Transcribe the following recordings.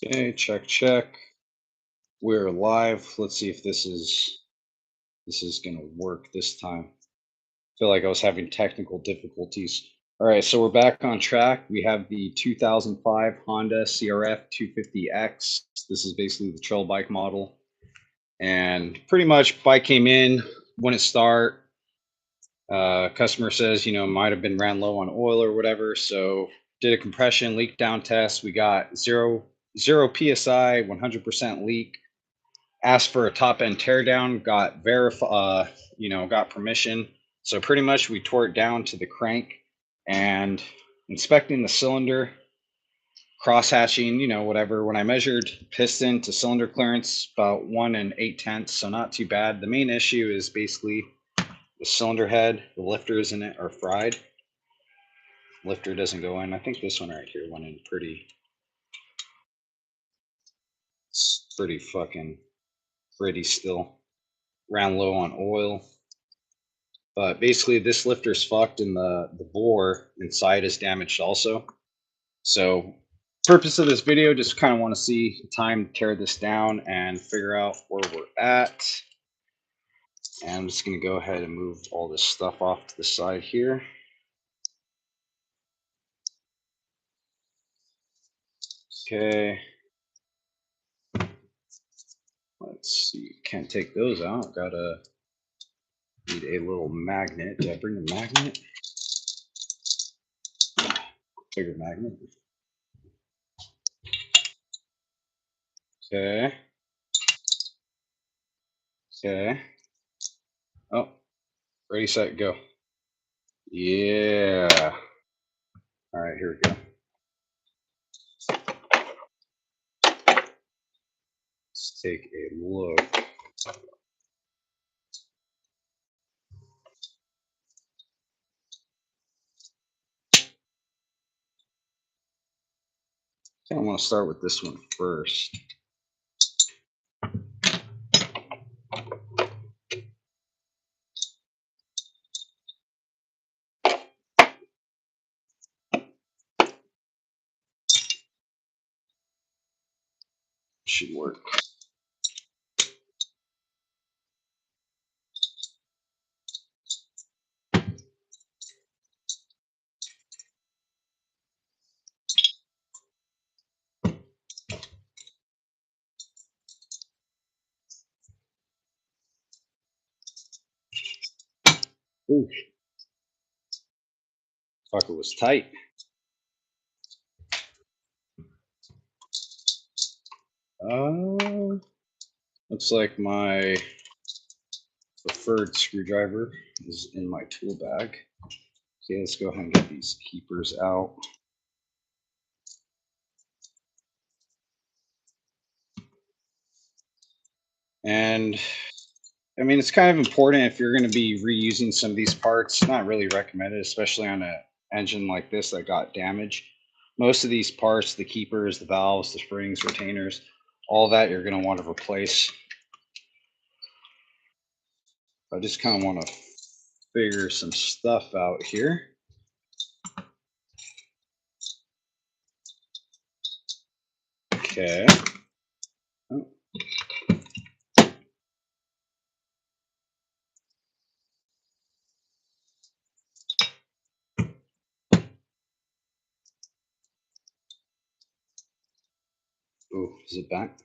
Okay, check. We're live. Let's see if this is gonna work this time. Feel like I was having technical difficulties. All right, so we're back on track. We have the 2005 Honda CRF250X. This is basically the trail bike model, and pretty much bike came in, wouldn't start. Customer says, might have been ran low on oil or whatever. So did a compression leak down test. We got zero psi, 100% leak. Asked for a top end teardown, got permission. So pretty much we tore it down to the crank and inspecting the cylinder, cross hatching, whatever. When I measured piston to cylinder clearance, about 1 8/10, so not too bad. The main issue is basically the cylinder head, the lifters in it are fried. Lifter doesn't go in. I think this one right here went in pretty fucking pretty still. Ran low on oil. But basically this lifter's fucked and the bore inside is damaged also. So purpose of this video, just kind of want to see time to tear this down and figure out where we're at. And I'm just going to go ahead and move all this stuff off to the side here. Okay. Let's see. Can't take those out. Need a little magnet. Did I bring a magnet? Bigger magnet. Okay. Okay. Oh, ready, set, go. Yeah. All right, here we go. Let's take a look. I want to start with this one first. Should work. Ooh. Fucker was tight. Looks like my preferred screwdriver is in my tool bag. Okay, let's go ahead and get these keepers out. And I mean, it's kind of important if you're going to be reusing some of these parts. Not really recommended, especially on an engine like this that got damaged. Most of these parts, the keepers, the valves, the springs, retainers, all that you're going to want to replace. I just kind of want to figure some stuff out here. Okay. Oh. Oh, is it back?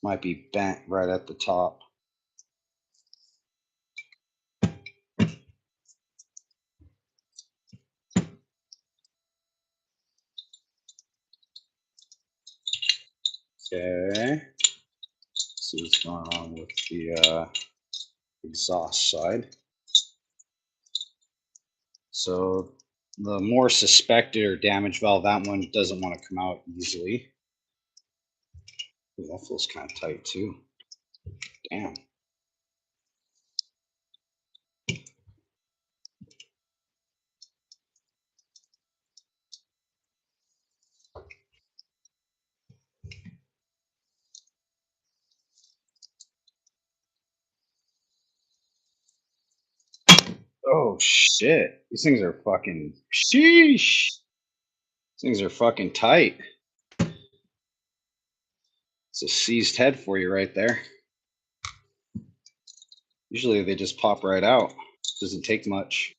Might be bent right at the top. Okay. See what's going on with the exhaust side. So the more suspected or damaged valve, that one doesn't want to come out easily. Ooh, that feels kind of tight too. Damn. Oh shit. These things are fucking sheesh. These things are fucking tight. It's a seized head for you right there. Usually they just pop right out. Doesn't take much.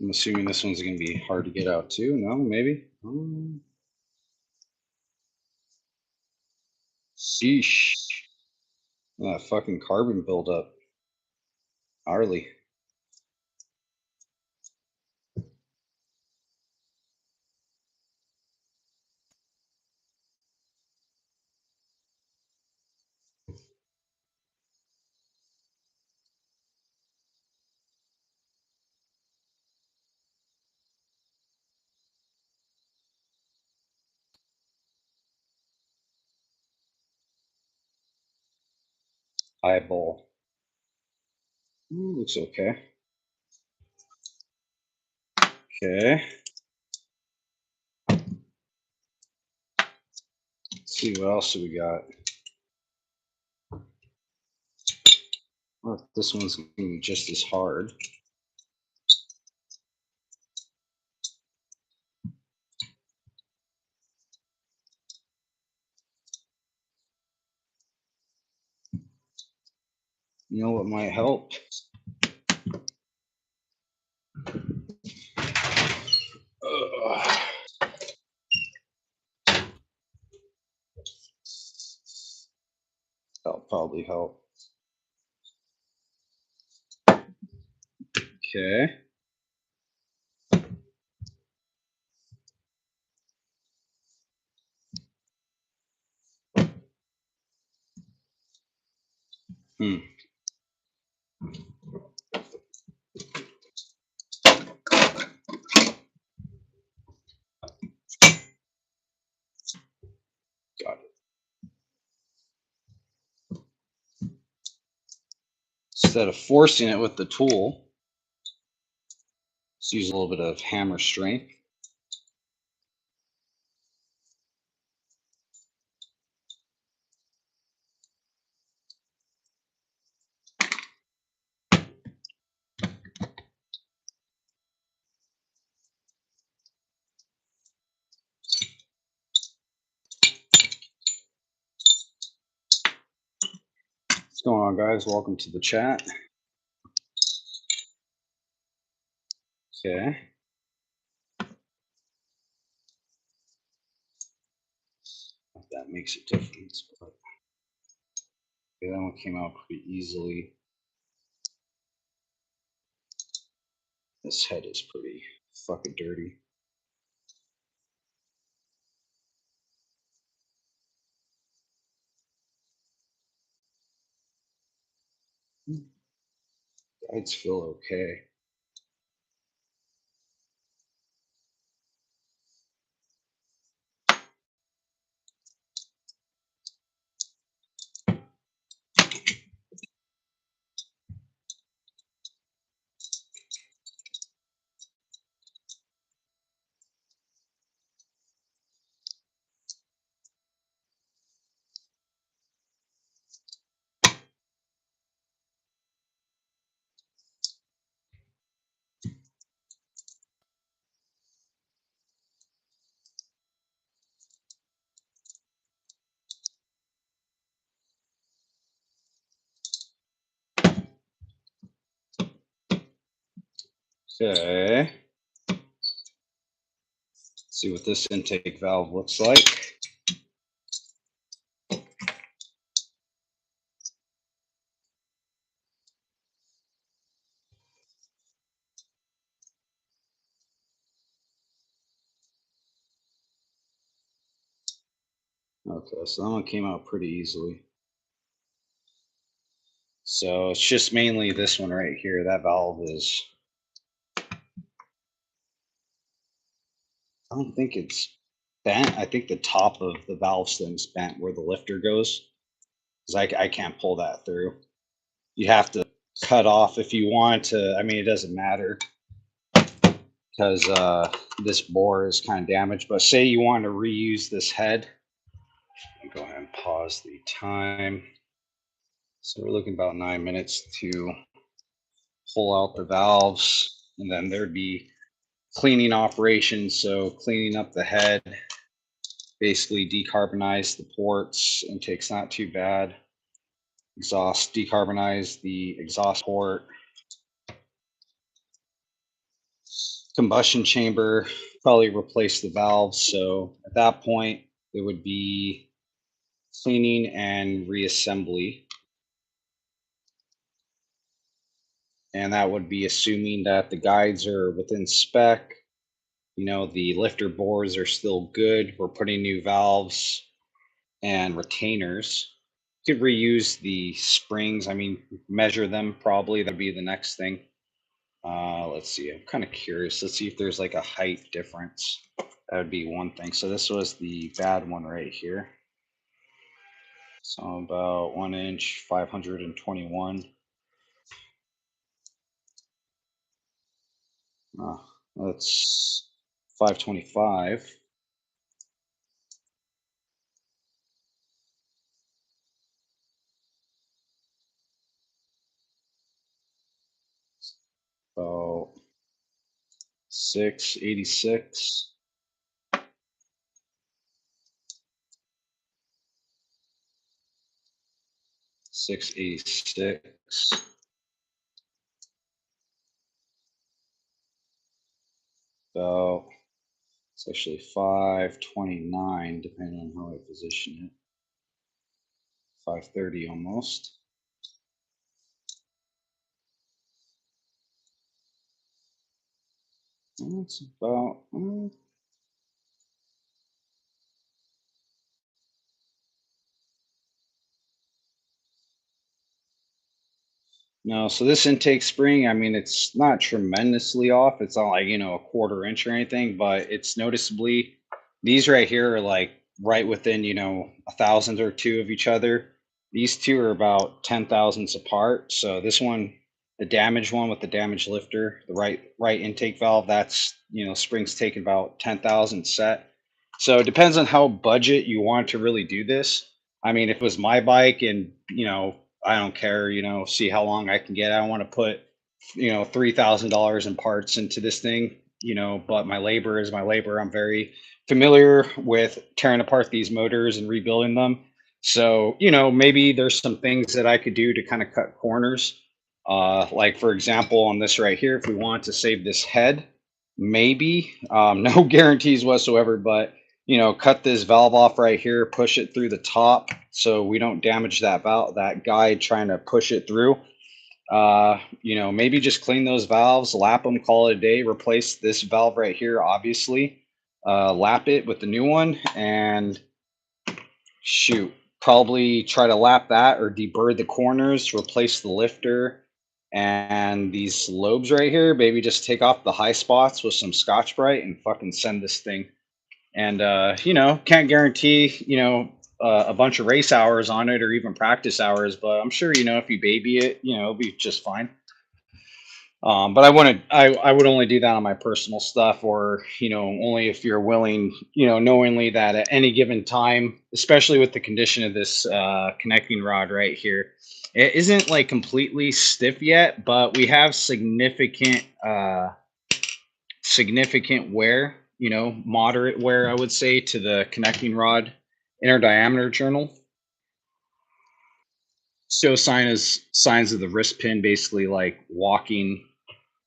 I'm assuming this one's going to be hard to get out too. No, maybe. Sheesh. That fucking carbon buildup. Gnarly. Eyeball. Looks okay. Okay. Let's see what else do we got. Well, this one's going to be just as hard. You know what might help? That'll probably help. Okay. Got it. Instead of forcing it with the tool, let's use a little bit of hammer strength. What's going on, guys? Welcome to the chat. Okay. That makes a difference. But okay, that one came out pretty easily. This head is pretty fucking dirty. Guides feel okay. Okay. See what this intake valve looks like. Okay, so that one came out pretty easily. So it's just mainly this one right here. That valve is, I don't think it's bent. I think the top of the valve stem's bent where the lifter goes. Because I can't pull that through. You have to cut off if you want to. I mean, it doesn't matter because this bore is kind of damaged. But say you want to reuse this head, go ahead and pause the time. So we're looking about 9 minutes to pull out the valves, and then there'd be cleaning operations. So cleaning up the head, basically decarbonize the ports, intake's not too bad. Exhaust, decarbonize the exhaust port. Combustion chamber, probably replace the valves. So at that point, it would be cleaning and reassembly. And that would be assuming that the guides are within spec. You know, the lifter bores are still good. We're putting new valves and retainers. You could reuse the springs. I mean, measure them probably. That'd be the next thing. Let's see. I'm kind of curious. Let's see if there's like a height difference. That would be one thing. So this was the bad one right here. So about 1 inch, 521. That's 525. About 686. 686. About, it's actually 529, depending on how I position it. 530 almost. That's about, no, so this intake spring, I mean, it's not tremendously off. It's not like, you know, a quarter inch or anything, but it's noticeably, these right here are like right within, you know, a thousandth or two of each other. These two are about 10 thousandths apart. So this one, the damaged one with the damaged lifter, the right intake valve, that's, you know, spring's taking about 10,000 set. So it depends on how budget you want to really do this. I mean, if it was my bike and, you know, I don't care, you know, see how long I can get. I want to put, you know, $3,000 in parts into this thing, you know, but my labor is my labor. I'm very familiar with tearing apart these motors and rebuilding them. So, you know, maybe there's some things that I could do to kind of cut corners. Like, for example, on this right here, if we want to save this head, maybe, no guarantees whatsoever, but you know, cut this valve off right here, push it through the top so we don't damage that valve, that guide trying to push it through. You know, maybe just clean those valves, lap them, call it a day, replace this valve right here, obviously, lap it with the new one, and shoot, probably try to lap that or deburr the corners, replace the lifter and these lobes right here. Maybe just take off the high spots with some Scotch Brite and fucking send this thing. And you know, can't guarantee, you know, a bunch of race hours on it or even practice hours, but I'm sure, you know, if you baby it, you know, it'll be just fine. But I would only do that on my personal stuff, or you know, only if you're willing, you know, knowingly that at any given time, especially with the condition of this connecting rod right here, it isn't like completely stiff yet, but we have significant wear, you know, moderate wear, I would say, to the connecting rod inner diameter journal. So signs of the wrist pin basically like walking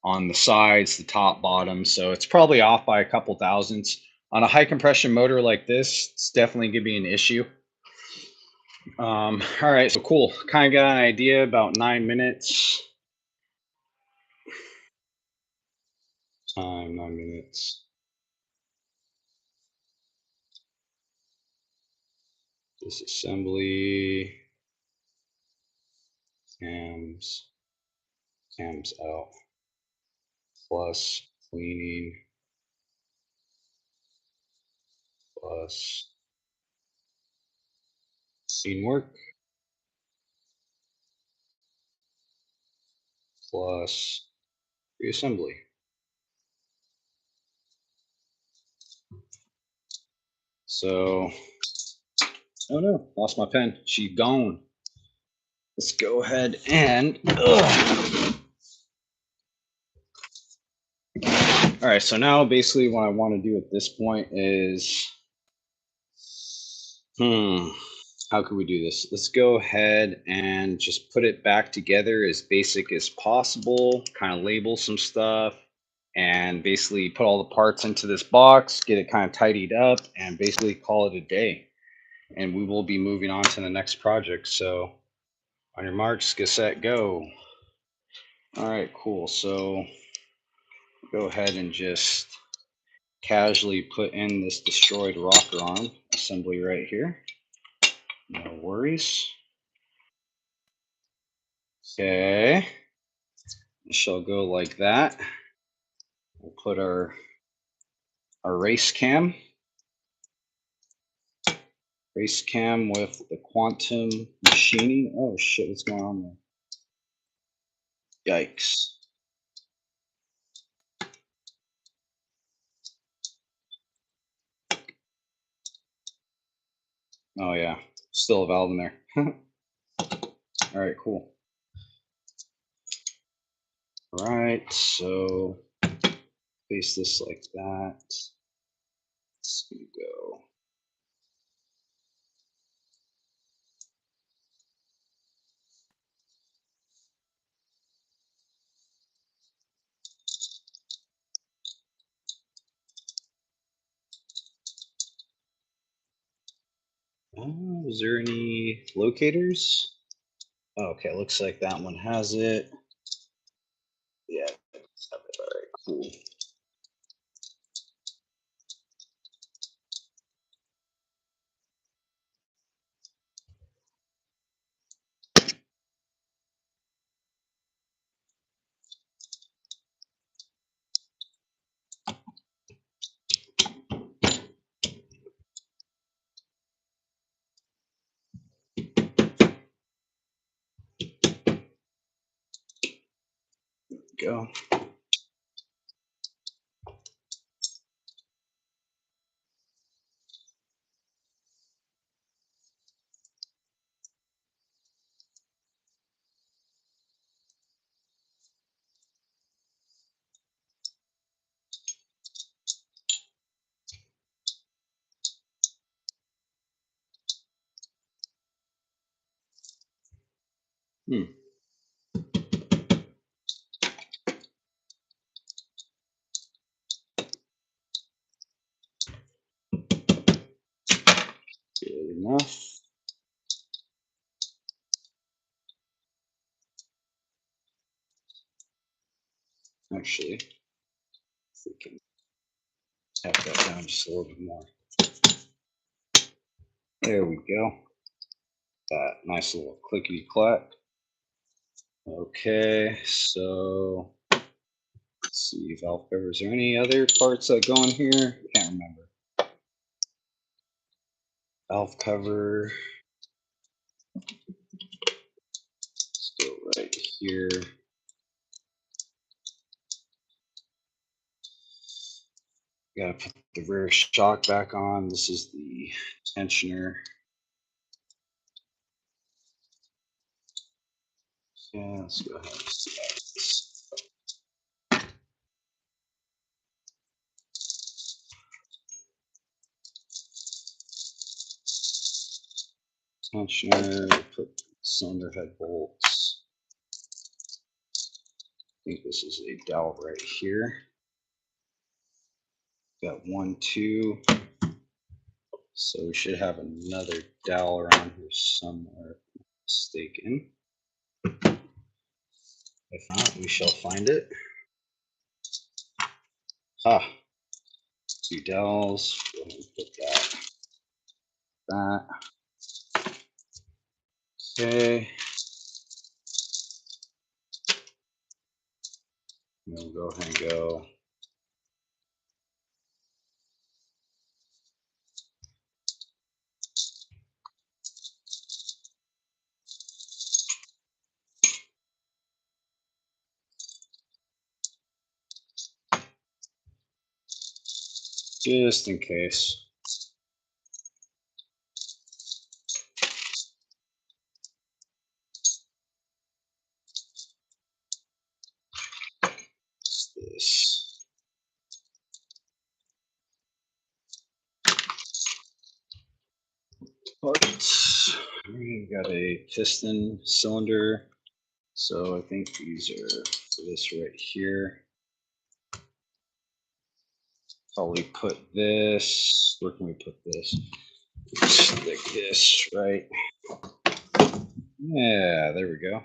on the sides, the top, bottom. So it's probably off by a couple thousandths. On a high compression motor like this, it's definitely gonna be an issue. All right, so cool. Kind of got an idea about 9 minutes. Time, 9 minutes. Disassembly, cams out, plus cleaning, plus scene work, plus reassembly. So, oh no, lost my pen. She gone. Let's go ahead and. All right, so now basically what I want to do at this point is, how can we do this? Let's go ahead and just put it back together as basic as possible, kind of label some stuff, and basically put all the parts into this box, get it kind of tidied up, and basically call it a day. And we will be moving on to the next project. So on your marks, get set, go. All right, cool. So go ahead and just casually put in this destroyed rocker arm assembly right here. No worries. Okay. It shall go like that. We'll put our race cam with the quantum machining. Oh shit, what's going on there? Yikes. Oh yeah, still a valve in there. All right, cool. All right, so face this like that. Let's go. Is there any locators? Oh, okay, looks like that one has it. Yeah, all right, cool. Go. Good enough. Actually, if we can tap that down just a little bit more. There we go. That nice little clickety clack. Okay, so let's see, valve cover. Is there any other parts that go in here? Can't remember. Valve cover. Still right here. Gotta put the rear shock back on. This is the tensioner. Yeah, let's go ahead and start this. Tensioner, put cylinder head bolts. I think this is a dowel right here. Got 1, 2. So we should have another dowel around here somewhere. Mistaken. If not, we shall find it. Ah, 2 dowels. Go ahead and put that. Okay. We'll go ahead and go. Just in case. This. Parts. We got a piston cylinder. So I think these are for this right here. Probably put this. Where can we put this? Stick this right. Yeah, there we go.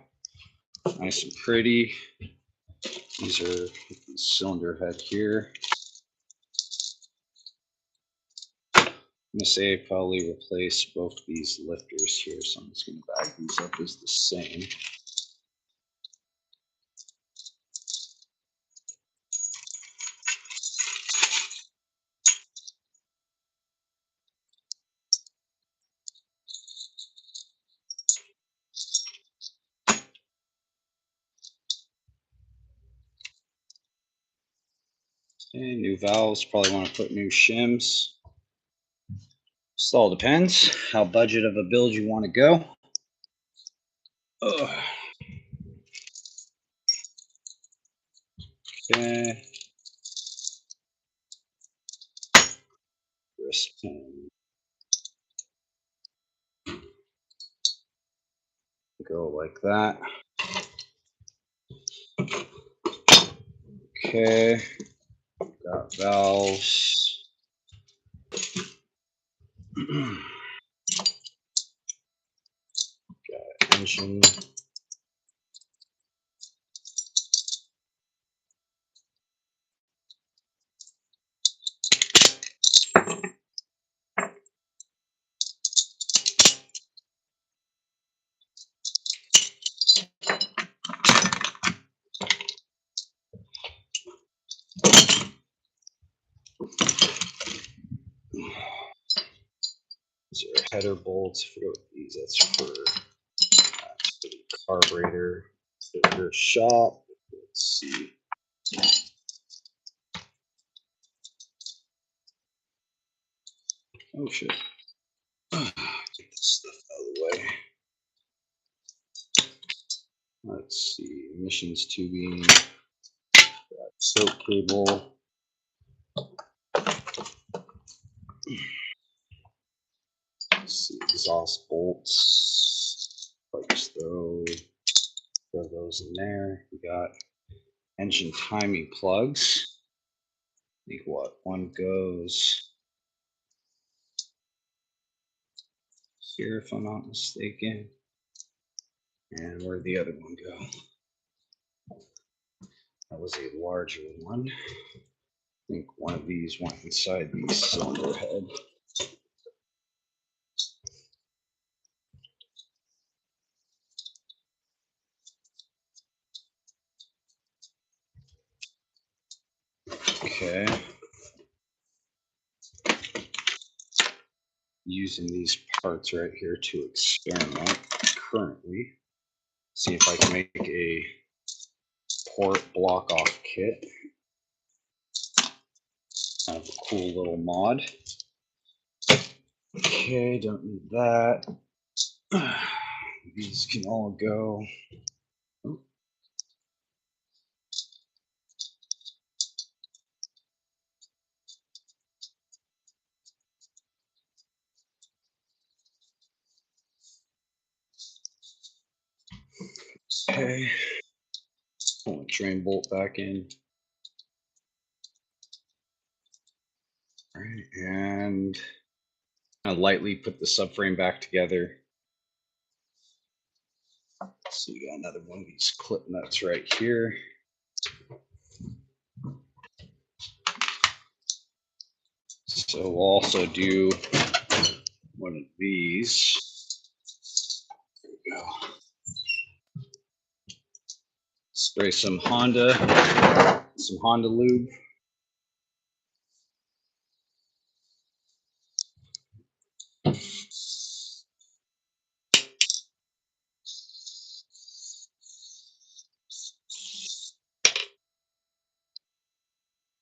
Nice and pretty. These are the cylinder head here. I'm gonna say probably replace both these lifters here, so I'm just gonna bag these up as the same. Okay, new valves, probably want to put new shims. Just all depends how budget of a build you want to go. Ugh. Okay. Wrist pin. Go like that. Okay. Got valves. Got engine. These are header bolts. I forget what these. That's for the carburetor. Filter shop. Let's see. Oh shit. Get this stuff out of the way. Let's see. Emissions tubing. Got soap cable. Let's see. Exhaust bolts. I'll just throw those in there. We got engine timing plugs. I think what one goes here, if I'm not mistaken. And where'd the other one go? That was a larger one. I think one of these went inside the cylinder head. Okay. Using these parts right here to experiment currently. See if I can make a port block off kit. Kind of a cool little mod. Okay, don't need that. These can all go. Okay. Pull the drain bolt back in. All right, and I lightly put the subframe back together. So you got another one of these clip nuts right here. So we'll also do one of these. go. Spray some Honda lube.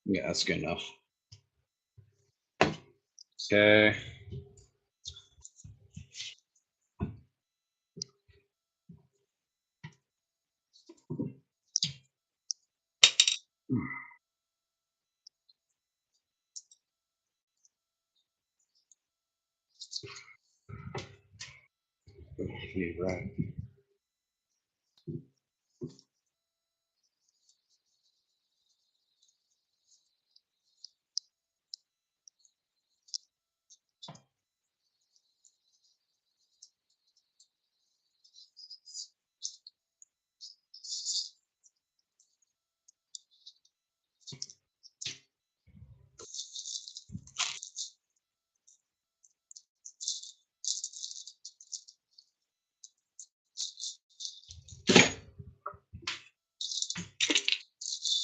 Yeah, that's good enough. Okay. Right.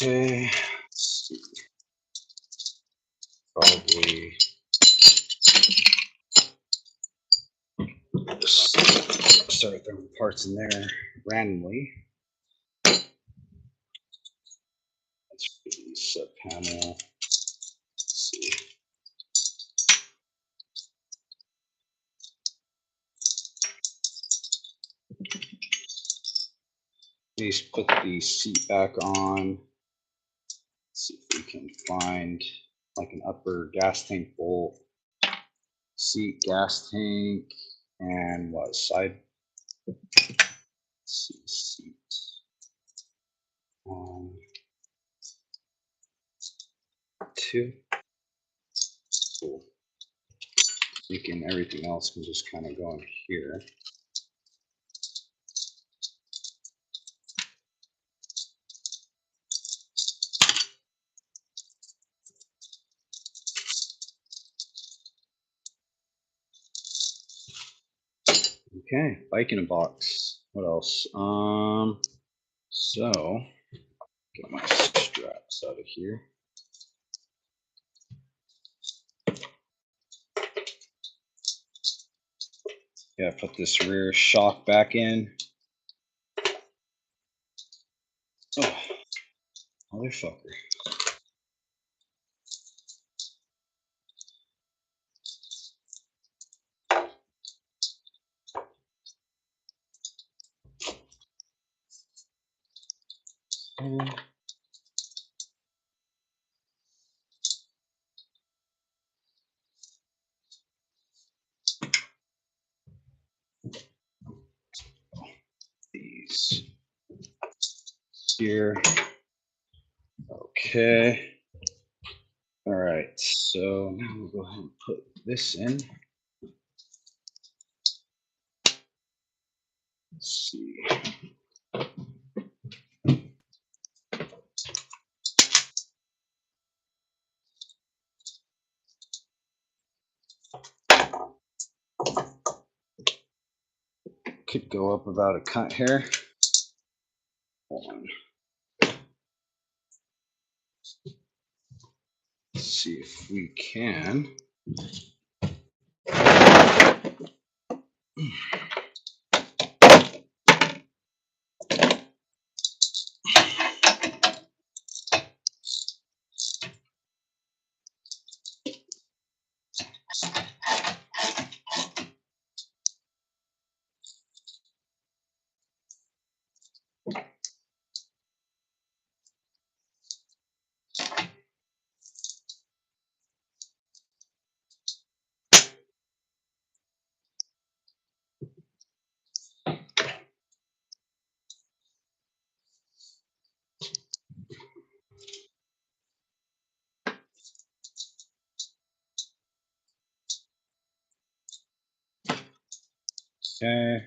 Okay. Probably just start throwing parts in there randomly. Let's release a panel. Let's see. Please put the seat back on. Let's see if we can find like an upper gas tank bolt, seat, gas tank, and what side? Let's see, seat. Two. Cool. Thinking everything else can just kind of go in here. Okay, bike in a box. What else? So get my straps out of here. Yeah, put this rear shock back in. Oh, motherfucker. These here. Okay. All right. So now we'll go ahead and put this in. Let's see. Could go up about a cut here. Hold on. Let's see if we can. Okay.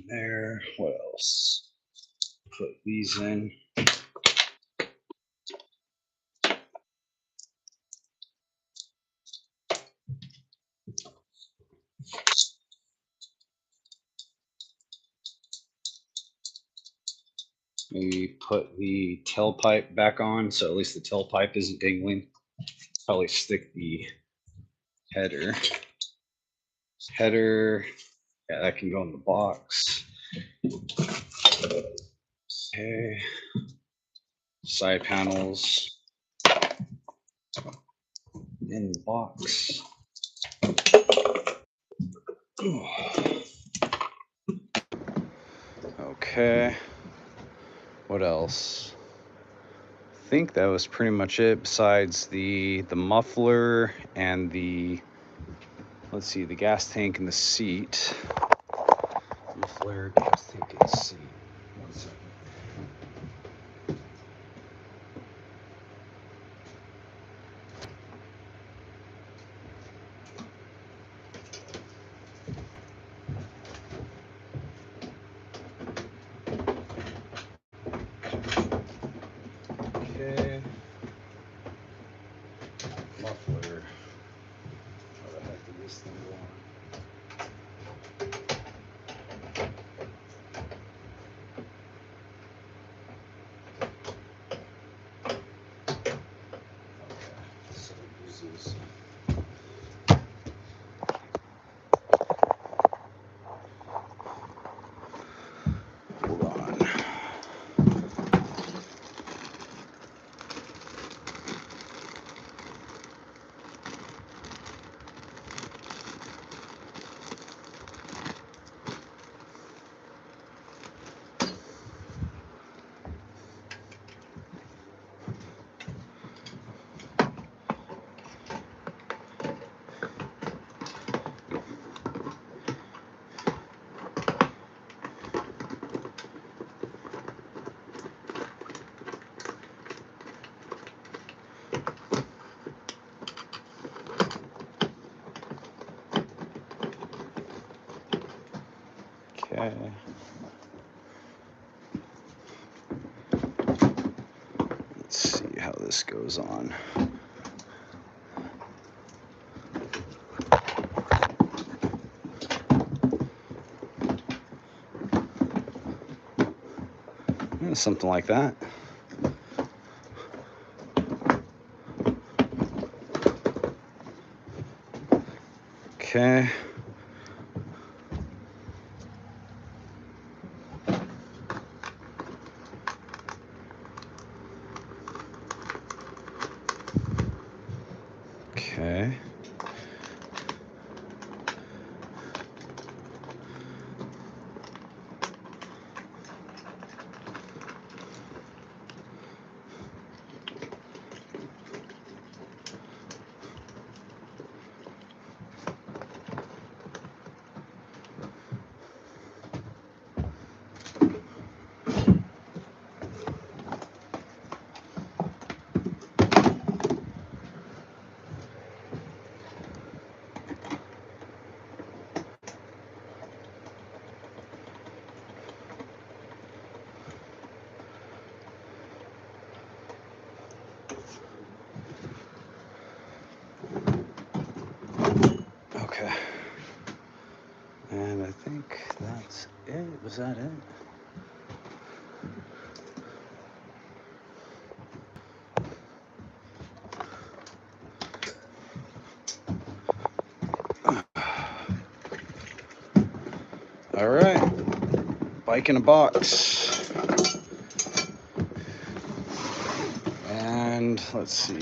there. What else? Put these in. Maybe put the tailpipe back on, so at least the tailpipe isn't dangling. Probably stick the header. Yeah, that can go in the box. Okay. Side panels in the box. Okay. What else? I think that was pretty much it, besides the muffler and the, let's see, the gas tank and the seat. Muffler, gas tank, and seat. 1 second. Okay. Muffler. How the heck did this thing go on? So it uses. Hold on. Okay. Let's see how this goes on. Yeah, something like that. Okay. Okay. Okay. And I think that's it. Was that it? All right. Bike in a box. And let's see.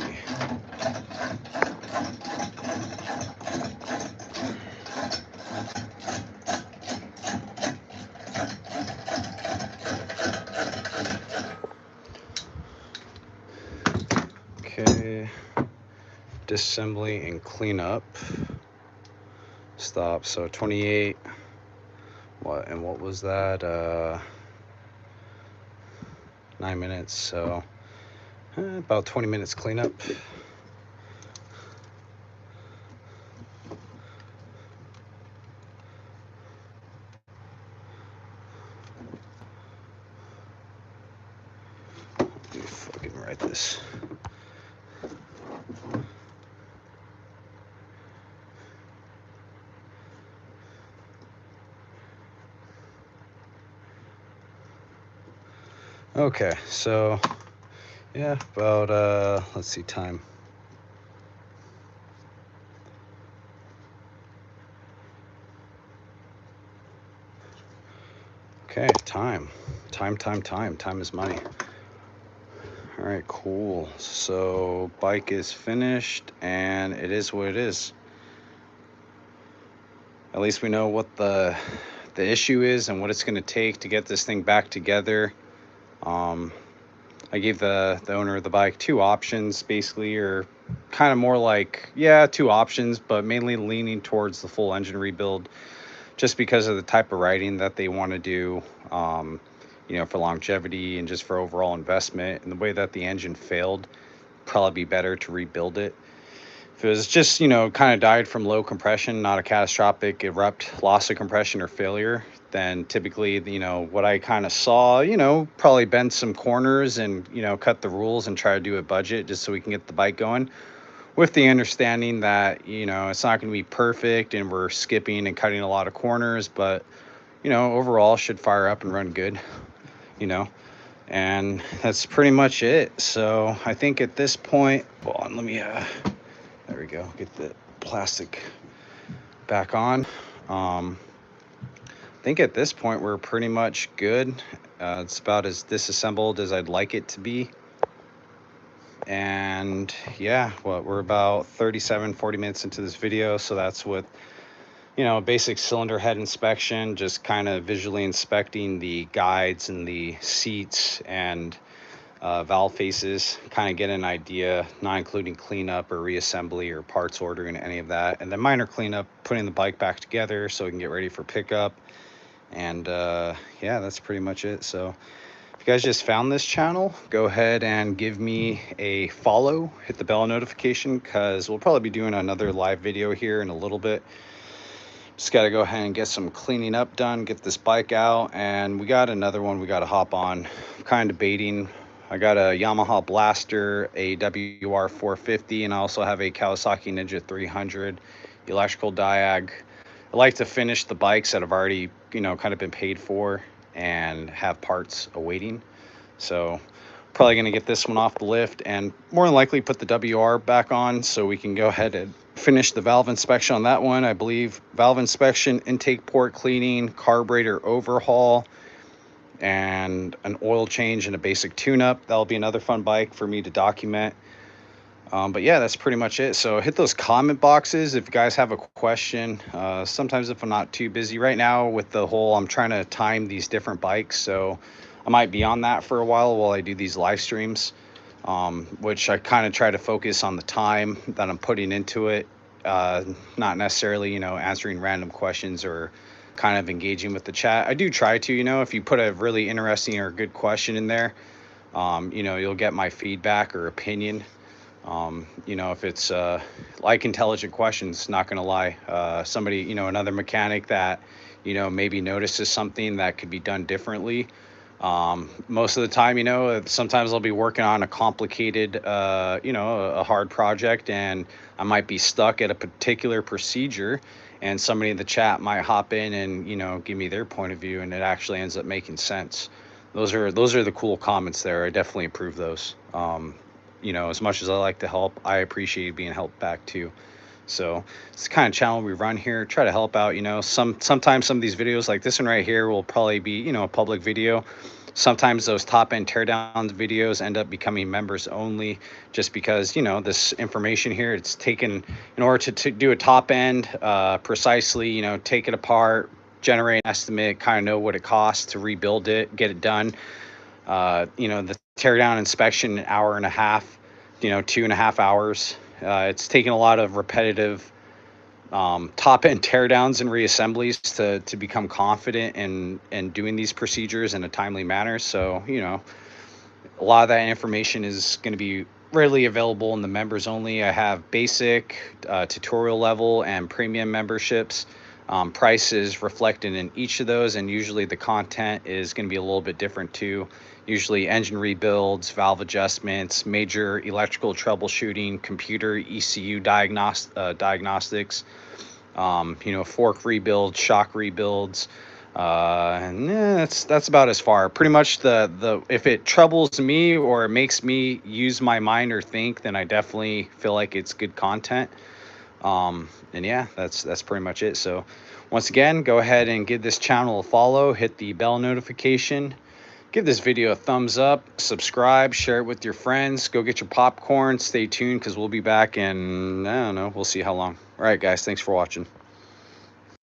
Okay. Disassembly and cleanup. Stop. So 28. What was that? 9 minutes. So about 20 minutes cleanup. override this. Okay, so yeah, about let's see, time. Okay, time is money. All right, cool. So bike is finished, and it is what it is. At least we know what the issue is and what it's going to take to get this thing back together. I gave the owner of the bike two options, basically, or kind of more like, yeah, two options, but mainly leaning towards the full engine rebuild, just because of the type of riding that they want to do, for longevity and just for overall investment. And the way that the engine failed, probably be better to rebuild it. If it was just, kind of died from low compression, not a catastrophic erupt, loss of compression or failure, then typically, what I kind of saw, probably bend some corners and, cut the rules and try to do a budget just so we can get the bike going, with the understanding that, it's not going to be perfect and we're skipping and cutting a lot of corners, but, overall should fire up and run good, and that's pretty much it. So I think at this point, hold on, let me, there we go, get the plastic back on. I think at this point we're pretty much good. It's about as disassembled as I'd like it to be. And yeah, we're about 40 minutes into this video, so that's with basic cylinder head inspection, just kind of visually inspecting the guides and the seats and valve faces, kind of get an idea, not including cleanup or reassembly or parts ordering, any of that. And then minor cleanup, putting the bike back together so we can get ready for pickup. And yeah, that's pretty much it. So if you guys just found this channel, go ahead and give me a follow, hit the bell notification, because we'll probably be doing another live video here in a little bit. Just got to go ahead and get some cleaning up done, get this bike out, and we got another one we got to hop on. I'm kind of debating. I got a Yamaha Blaster, a WR450, and I also have a Kawasaki Ninja 300 electrical diag. I like to finish the bikes that have already, kind of been paid for and have parts awaiting. So probably going to get this one off the lift and more than likely put the WR back on so we can go ahead and finish the valve inspection on that one. I believe valve inspection, intake port cleaning, carburetor overhaul, and an oil change and a basic tune-up. That'll be another fun bike for me to document. But yeah, that's pretty much it. So hit those comment boxes if you guys have a question. Sometimes if I'm not too busy right now with the whole, I'm trying to time these different bikes, so I might be on that for a while I do these live streams, which I kind of try to focus on the time that I'm putting into it, not necessarily, answering random questions or kind of engaging with the chat. I do try to, if you put a really interesting or good question in there, you'll get my feedback or opinion. If it's like intelligent questions, not gonna lie, somebody, another mechanic that, maybe notices something that could be done differently. Most of the time, sometimes I'll be working on a complicated, a hard project, and I might be stuck at a particular procedure, and somebody in the chat might hop in and, give me their point of view, and it actually ends up making sense. Those are the cool comments there. I definitely approve those. As much as I like to help, I appreciate being helped back too. So it's the kind of channel we run here. Try to help out. Sometimes some of these videos like this one right here will probably be, a public video. Sometimes those top end teardown videos end up becoming members only, just because, this information here, it's taken in order to do a top end precisely, take it apart, generate an estimate, kind of know what it costs to rebuild it, get it done. The teardown inspection, an hour and a half, 2.5 hours. It's taken a lot of repetitive top end teardowns and reassemblies to become confident in doing these procedures in a timely manner. So, a lot of that information is going to be readily available in the members only. I have basic, tutorial level, and premium memberships. prices reflected in each of those, and usually the content is going to be a little bit different too. Usually engine rebuilds, valve adjustments, major electrical troubleshooting, computer ECU diagnostics, fork rebuilds, shock rebuilds. And that's about as far. Pretty much the if it troubles me or it makes me use my mind or think, then I definitely feel like it's good content. And yeah, that's pretty much it. So once again, go ahead and give this channel a follow, hit the bell notification, give this video a thumbs up, subscribe, share it with your friends, go get your popcorn, stay tuned because we'll be back in, I don't know, we'll see how long. All right, guys, thanks for watching.